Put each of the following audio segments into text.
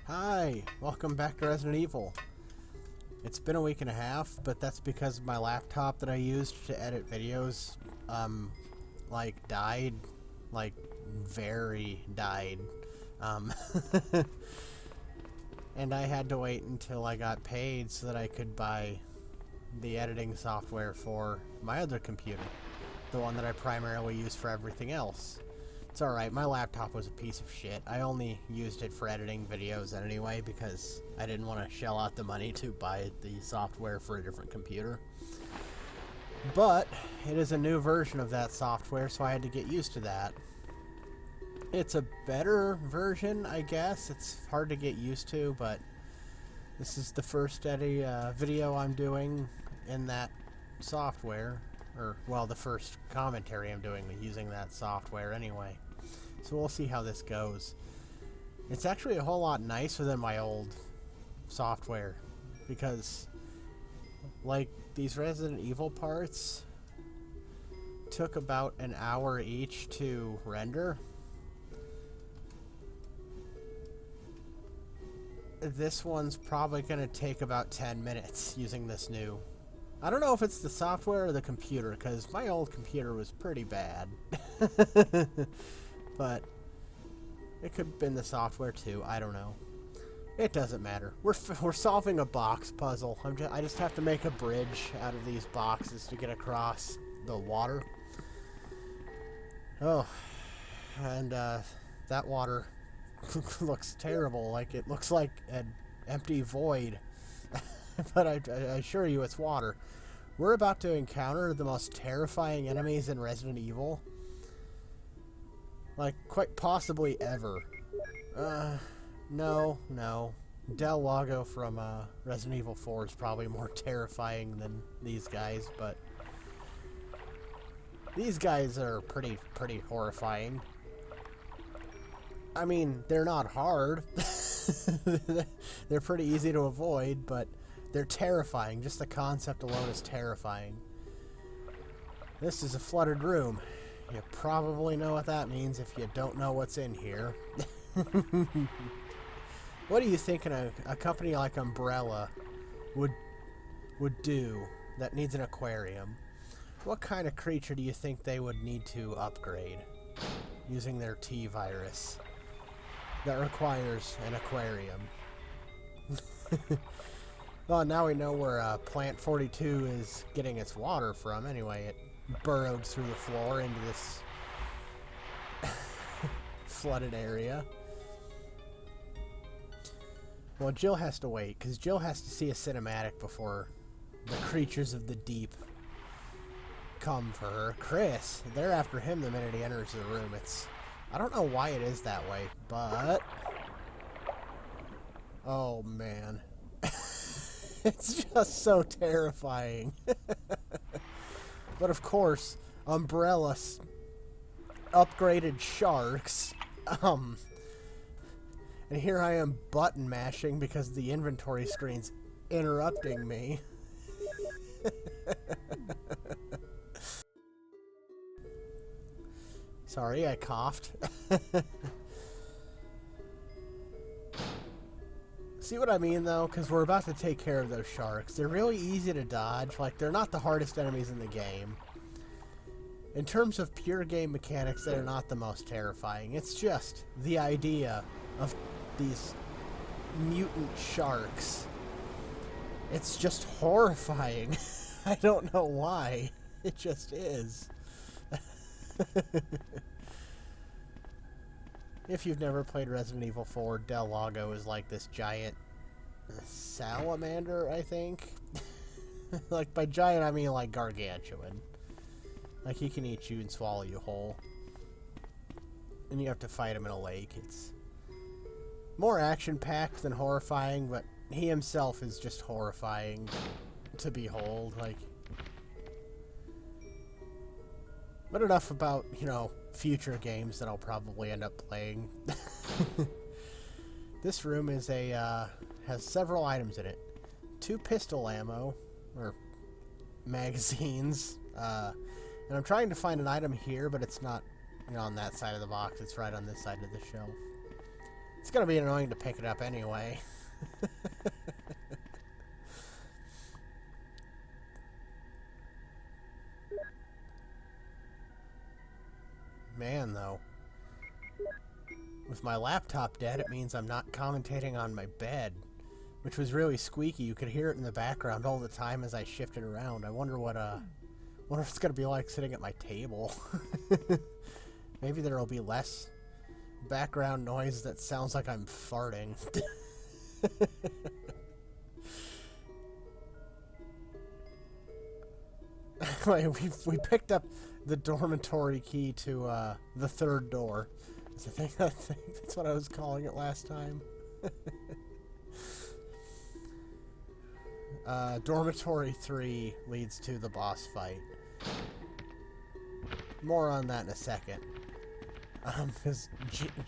Hi, welcome back to Resident Evil. It's been a week and a half, but that's because my laptop that I used to edit videos, died, very died. And I had to wait until I got paid so that I could buy the editing software for my other computer, the one that I primarily use for everything else. It's alright, my laptop was a piece of shit. I only used it for editing videos anyway because I didn't want to shell out the money to buy the software for a different computer. But it is a new version of that software, so I had to get used to that. It's a better version, I guess. It's hard to get used to, but this is the first video I'm doing in that software. Or, well, the first commentary I'm doing using that software anyway. So we'll see how this goes. It's actually a whole lot nicer than my old software, because, like, these Resident Evil parts took about an hour each to render. This one's probably going to take about 10 minutes using this new. I don't know if it's the software or the computer, because my old computer was pretty bad. But it could have been the software too. I don't know. It doesn't matter. We're solving a box puzzle. I just have to make a bridge out of these boxes to get across the water. Oh, and that water looks terrible. Like, it looks like an empty void. But I assure you it's water. We're about to encounter the most terrifying enemies in Resident Evil. Like, quite possibly ever. No. Del Lago from Resident Evil 4 is probably more terrifying than these guys, but these guys are pretty horrifying. I mean, they're not hard. They're pretty easy to avoid, but they're terrifying. Just the concept alone is terrifying. This is a flooded room. You probably know what that means if you don't know what's in here. What do you think a company like Umbrella would do that needs an aquarium? What kind of creature do you think they would need to upgrade using their T-virus that requires an aquarium? Well, now we know where Plant 42 is getting its water from. Anyway, it burrowed through the floor into this flooded area. Well, Jill has to wait, because Jill has to see a cinematic before the creatures of the deep come for her. Chris, they're after him the minute he enters the room. I don't know why it is that way, but oh man. It's just so terrifying. But of course, Umbrella upgraded sharks. And here I am button mashing because the inventory screen's interrupting me. Sorry, I coughed. See what I mean, though? Because we're about to take care of those sharks. They're really easy to dodge. Like, they're not the hardest enemies in the game. In terms of pure game mechanics, they're not the most terrifying. It's just the idea of these mutant sharks. It's just horrifying. I don't know why. It just is. If you've never played Resident Evil 4, Del Lago is like this giant salamander, I think. Like, by giant, I mean like gargantuan. Like, he can eat you and swallow you whole. And you have to fight him in a lake. It's more action-packed than horrifying, but he himself is just horrifying to behold. Like, but enough about, future games that I'll probably end up playing. This room is has several items in it. 2 pistol ammo, or magazines, and I'm trying to find an item here, but it's not on that side of the box, it's right on this side of the shelf. It's gonna be annoying to pick it up anyway. Man, though. With my laptop dead, it means I'm not commentating on my bed, which was really squeaky. You could hear it in the background all the time as I shifted around. I wonder what it's gonna be like sitting at my table. Maybe there'll be less background noise that sounds like I'm farting. we picked up the dormitory key to the third door. I think that's what I was calling it last time. Dormitory 3 leads to the boss fight. More on that in a second. Because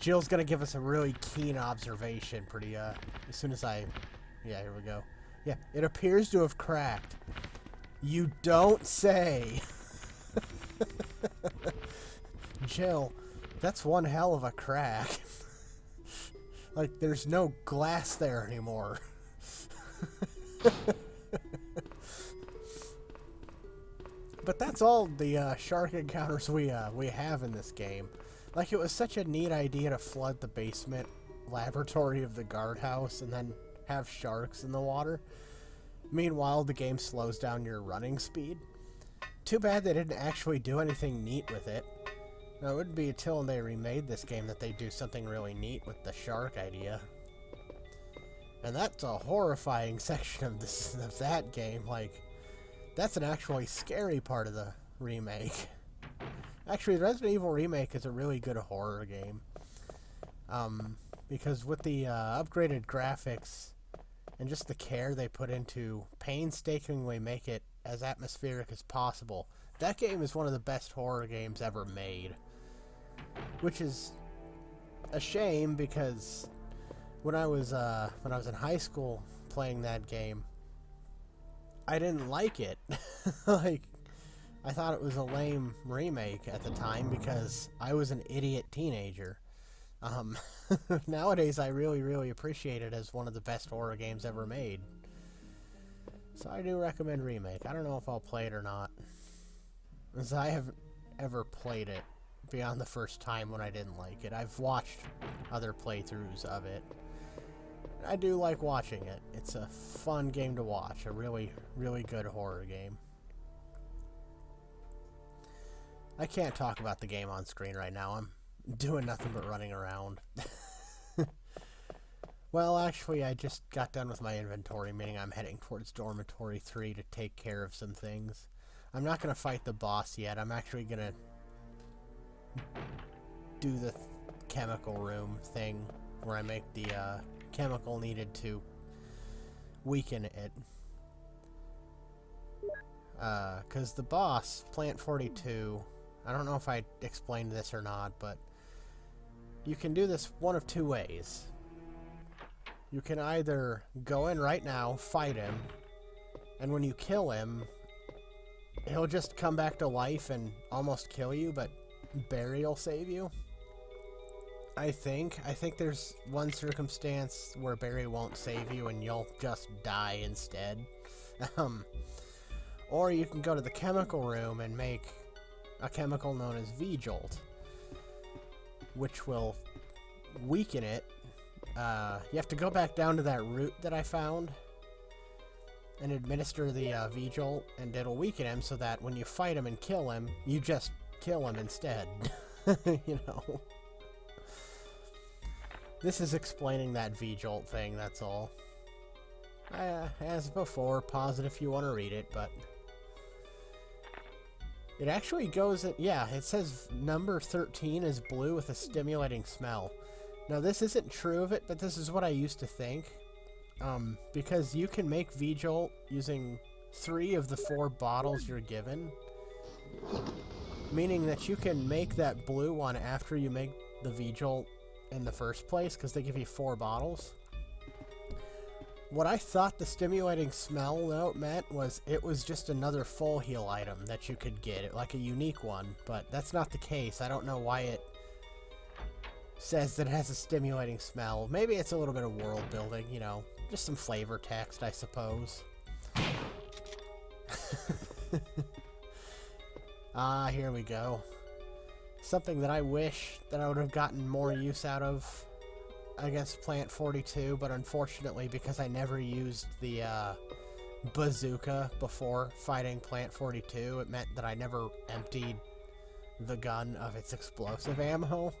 Jill's gonna give us a really keen observation pretty, as soon as yeah, here we go. Yeah, it appears to have cracked. You don't say! Jill, that's one hell of a crack. Like, there's no glass there anymore. But that's all the shark encounters we have in this game. Like, it was such a neat idea to flood the basement laboratory of the guardhouse and then have sharks in the water. Meanwhile, the game slows down your running speed. Too bad they didn't actually do anything neat with it. Now, it wouldn't be until they remade this game that they do something really neat with the shark idea. And that's a horrifying section of that game. Like, that's an actually scary part of the remake. Actually, the Resident Evil remake is a really good horror game. Because with the upgraded graphics and just the care they put into painstakingly make it as atmospheric as possible, that game is one of the best horror games ever made. Which is a shame, because when I was in high school playing that game, I didn't like it. Like, I thought it was a lame remake at the time because I was an idiot teenager. Nowadays, I really, really appreciate it as one of the best horror games ever made. So I do recommend Remake. I don't know if I'll play it or not, because I haven't ever played it beyond the first time when I didn't like it. I've watched other playthroughs of it. I do like watching it. It's a fun game to watch. A really, really good horror game. I can't talk about the game on screen right now. I'm doing nothing but running around. Well, actually, I just got done with my inventory, meaning I'm heading towards Dormitory 3 to take care of some things. I'm not going to fight the boss yet. I'm actually going to do the chemical room thing where I make the chemical needed to weaken it. Because the boss, Plant 42... I don't know if I explained this or not, but you can do this one of two ways. You can either go in right now, fight him, and when you kill him, he'll just come back to life and almost kill you, but Barry will save you. I think there's one circumstance where Barry won't save you and you'll just die instead. Or you can go to the chemical room and make a chemical known as V-Jolt, which will weaken it. You have to go back down to that root that I found and administer the V-Jolt, and it'll weaken him so that when you fight him and kill him, you just kill him instead. You know. This is explaining that V-Jolt thing, that's all. As before, pause it if you want to read it, but... It actually goes... Yeah, it says number 13 is blue with a stimulating smell. Now, this isn't true of it, but this is what I used to think. Because you can make V-Jolt using 3 of the 4 bottles you're given. Meaning that you can make that blue one after you make the V-Jolt in the first place, because they give you 4 bottles. What I thought the stimulating smell note meant was it was just another full heal item that you could get, like a unique one, but that's not the case. I don't know why it says that it has a stimulating smell. Maybe it's a little bit of world building, you know, just some flavor text, I suppose. Here we go. Something that I wish that I would have gotten more use out of against Plant 42, but unfortunately, because I never used the bazooka before fighting Plant 42, it meant that I never emptied the gun of its explosive ammo.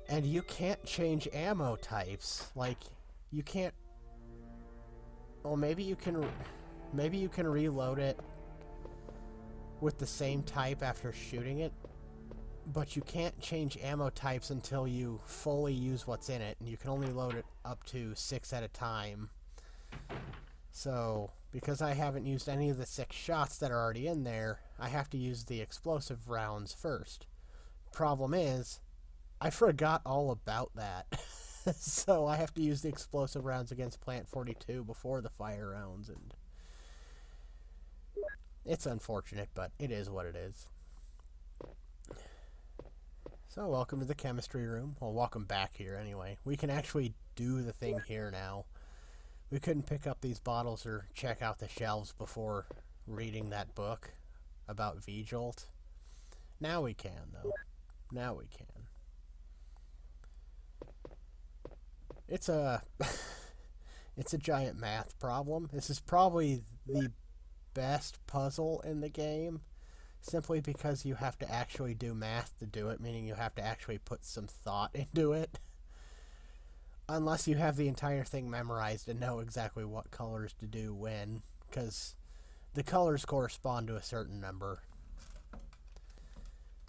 And you can't change ammo types. Like, you can't... Well, maybe you can reload it with the same type after shooting it, but you can't change ammo types until you fully use what's in it, and you can only load it up to 6 at a time. So, because I haven't used any of the 6 shots that are already in there, I have to use the explosive rounds first. Problem is, I forgot all about that. So I have to use the explosive rounds against Plant 42 before the fire rounds, and it's unfortunate, but it is what it is. So welcome to the chemistry room. Well, welcome back here anyway. We can actually do the thing here now. We couldn't pick up these bottles or check out the shelves before reading that book about V-Jolt. Now we can, though. Now we can. It's a it's a giant math problem. This is probably the best puzzle in the game, simply because you have to actually do math to do it, meaning you have to actually put some thought into it. Unless you have the entire thing memorized and know exactly what colors to do when, because the colors correspond to a certain number.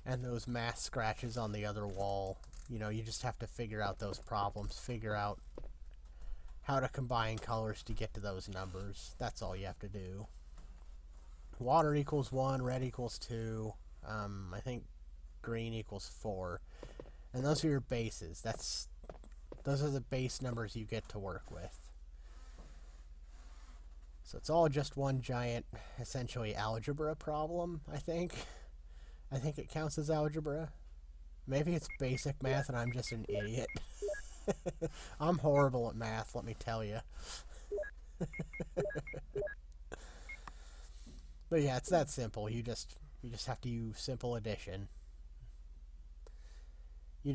And those math scratches on the other wall, you know, you just have to figure out those problems, figure out how to combine colors to get to those numbers. That's all you have to do. Water equals 1, red equals 2, I think green equals 4. And those are your bases. Those are the base numbers you get to work with. So it's all just one giant, essentially, algebra problem, I think. I think it counts as algebra. Maybe it's basic math and I'm just an idiot. I'm horrible at math, let me tell you. But yeah, it's that simple. You just have to use simple addition. You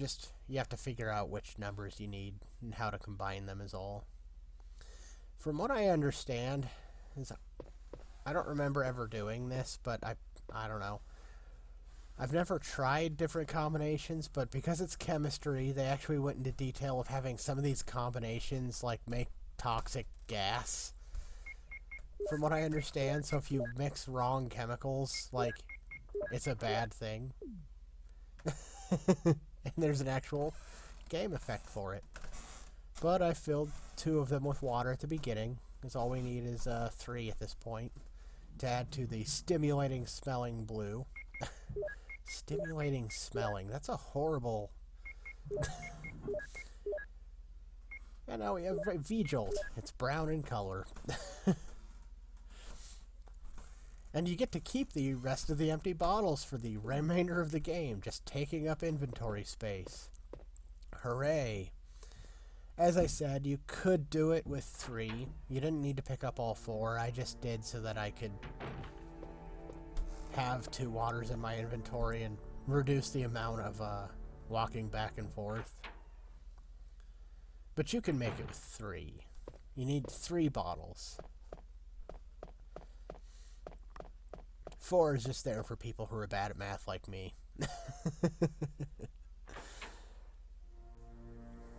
have to figure out which numbers you need and how to combine them is all. From what I understand, I don't remember ever doing this, but I don't know. I've never tried different combinations, but because it's chemistry, they actually went into detail of having some of these combinations like make toxic gas. From what I understand, so if you mix wrong chemicals, like, it's a bad thing. And there's an actual game effect for it. But I filled 2 of them with water at the beginning, because all we need is 3 at this point to add to the stimulating smelling blue. Stimulating smelling, that's a horrible... And now we have V-Jolt. It's brown in color. And you get to keep the rest of the empty bottles for the remainder of the game, just taking up inventory space. Hooray! As I said, you could do it with 3. You didn't need to pick up all 4. I just did so that I could have 2 waters in my inventory and reduce the amount of walking back and forth. But you can make it with 3. You need 3 bottles. 4 is just there for people who are bad at math like me.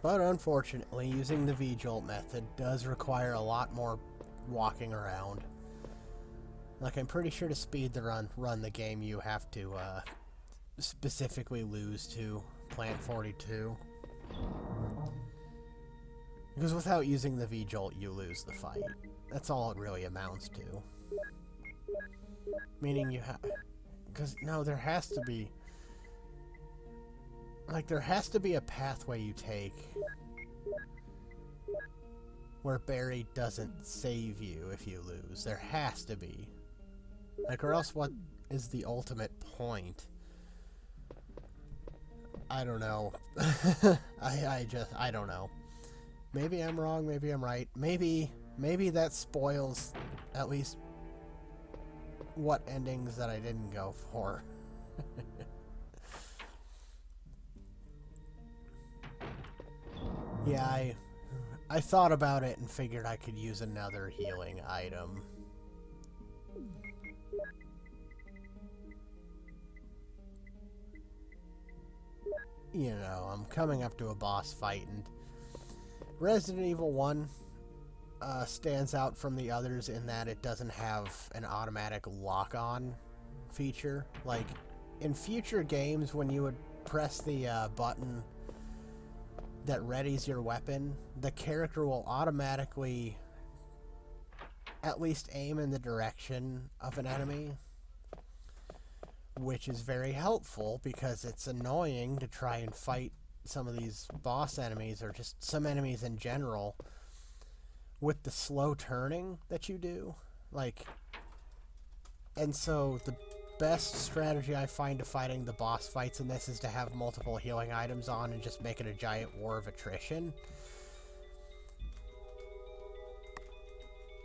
But unfortunately, using the V-Jolt method does require a lot more walking around. Like, I'm pretty sure to speed the run the game, you have to specifically lose to Plant 42. Because without using the V-Jolt, you lose the fight. That's all it really amounts to. Meaning you have... Because, no, there has to be... Like, there has to be a pathway you take where Barry doesn't save you if you lose. There has to be. Like, or else what is the ultimate point I don't know. I don't know. Maybe I'm wrong, maybe I'm right. Maybe that spoils at least what endings that I didn't go for. Yeah, I thought about it and figured I could use another healing item. You know, I'm coming up to a boss fight, and Resident Evil 1 stands out from the others in that it doesn't have an automatic lock-on feature. Like, in future games, when you would press the button that readies your weapon, the character will automatically at least aim in the direction of an enemy, which is very helpful because it's annoying to try and fight some of these boss enemies or just some enemies in general with the slow turning that you do. And so the best strategy I find to fighting the boss fights in this is to have multiple healing items on and just make it a giant war of attrition.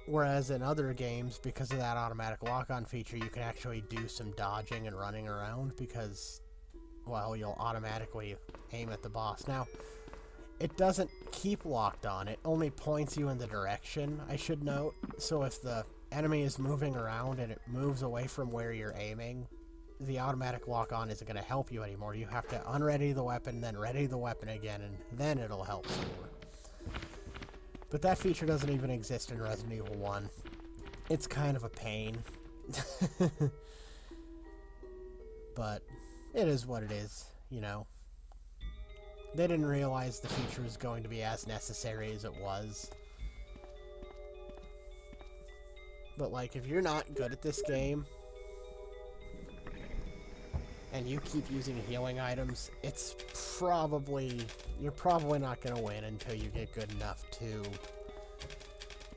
Whereas in other games, because of that automatic lock-on feature, you can actually do some dodging and running around because, well, you'll automatically aim at the boss. Now, it doesn't keep locked on. It only points you in the direction, I should note. So if the enemy is moving around and it moves away from where you're aiming, the automatic lock-on isn't going to help you anymore. You have to unready the weapon, then ready the weapon again, and then it'll help some more. But that feature doesn't even exist in Resident Evil 1. It's kind of a pain. But it is what it is, you know. They didn't realize the feature was going to be as necessary as it was. But, like, if you're not good at this game, and you keep using healing items, you're probably not going to win until you get good enough to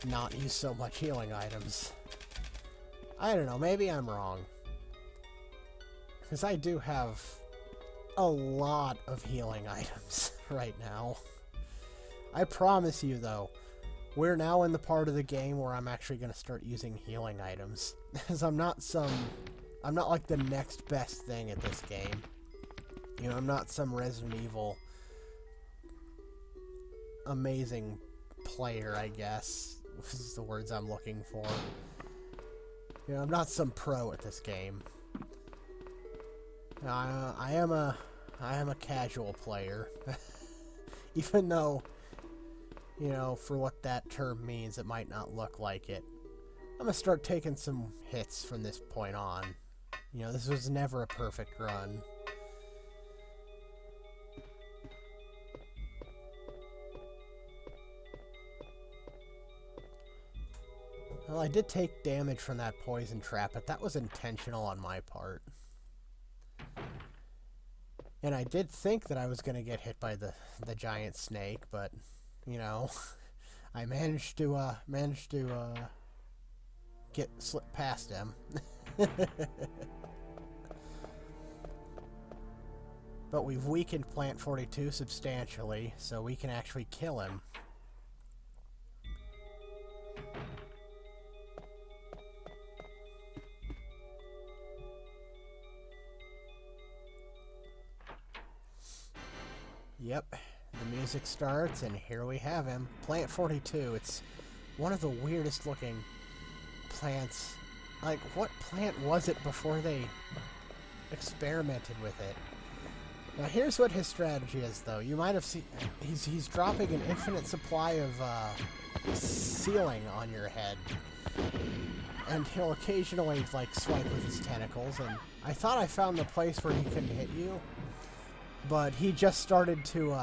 not use so much healing items. I don't know, maybe I'm wrong. Because I do have a lot of healing items right now. I promise you, though, we're now in the part of the game where I'm actually going to start using healing items. Because I'm not like the next best thing at this game. You know, I'm not some Resident Evil amazing player, I guess. This is the words I'm looking for. You know, I'm not some pro at this game. I am a casual player. Even though, you know, for what that term means, it might not look like it. I'm gonna start taking some hits from this point on. You know, this was never a perfect run. Well, I did take damage from that poison trap, but that was intentional on my part. And I did think that I was going to get hit by the giant snake, but, you know, I managed to slip past him. But we've weakened Plant 42 substantially, so we can actually kill him. Yep, the music starts, and here we have him. Plant 42. It's one of the weirdest looking plants. Like, what plant was it before they experimented with it? Now, here's what his strategy is, though. You might have seen... He's dropping an infinite supply of ceiling on your head. And he'll occasionally, like, swipe with his tentacles, and I thought I found the place where he couldn't hit you. But he just started to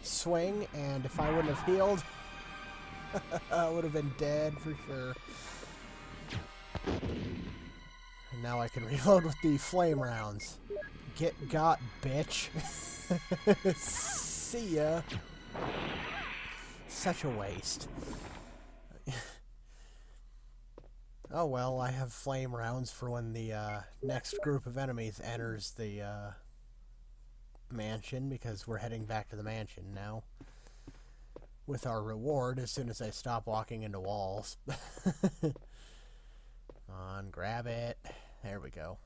swing, and if I wouldn't have healed, I would have been dead for sure. And now I can reload with the flame rounds. Get got, bitch. See ya. Such a waste. Oh well, I have flame rounds for when the next group of enemies enters the mansion because we're heading back to the mansion now. With our reward as soon as I stop walking into walls. On, grab it. There we go.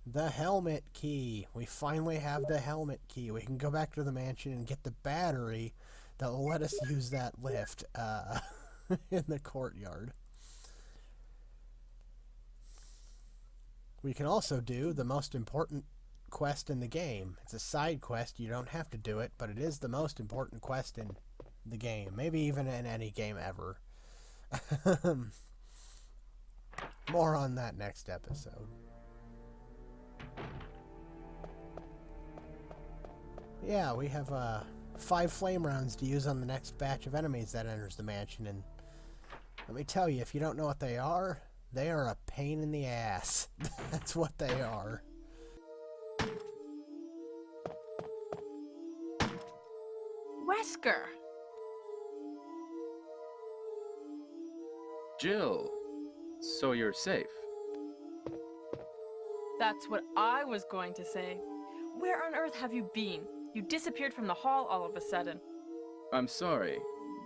The helmet key. We finally have the helmet key. We can go back to the mansion and get the battery that will let us use that lift in the courtyard. We can also do the most important quest in the game. It's a side quest. You don't have to do it, but it is the most important quest in the game. Maybe even in any game ever. More on that next episode. Yeah, we have 5 flame rounds to use on the next batch of enemies that enters the mansion, and let me tell you, if you don't know what they are a pain in the ass. That's what they are. Wesker! Jill, so you're safe. That's what I was going to say. Where on earth have you been? You disappeared from the hall all of a sudden. I'm sorry,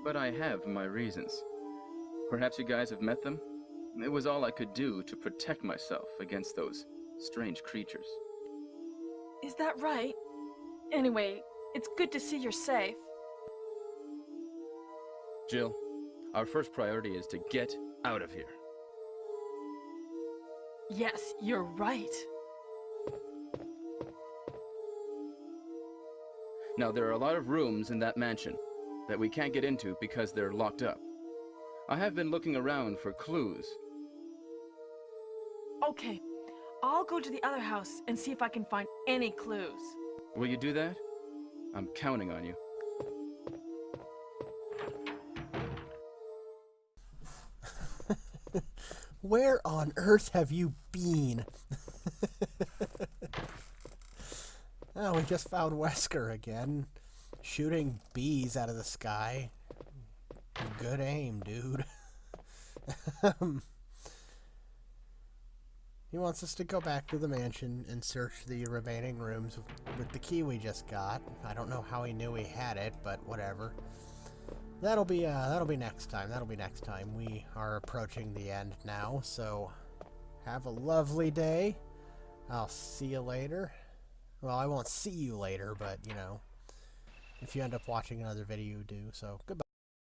but I have my reasons. Perhaps you guys have met them? It was all I could do to protect myself against those strange creatures. Is that right? Anyway, it's good to see you're safe. Jill, our first priority is to get out of here. Yes, you're right. Now, there are a lot of rooms in that mansion that we can't get into because they're locked up. I have been looking around for clues. Okay, I'll go to the other house and see if I can find any clues. Will you do that? I'm counting on you. Where on earth have you been? Oh, we just found Wesker again. Shooting bees out of the sky. Good aim, dude. He wants us to go back to the mansion and search the remaining rooms with the key we just got. I don't know how he knew we had it, but whatever. That'll be next time. That'll be next time. We are approaching the end now, so have a lovely day. I'll see you later. Well, I won't see you later, but, you know, if you end up watching another video, you do. So, goodbye.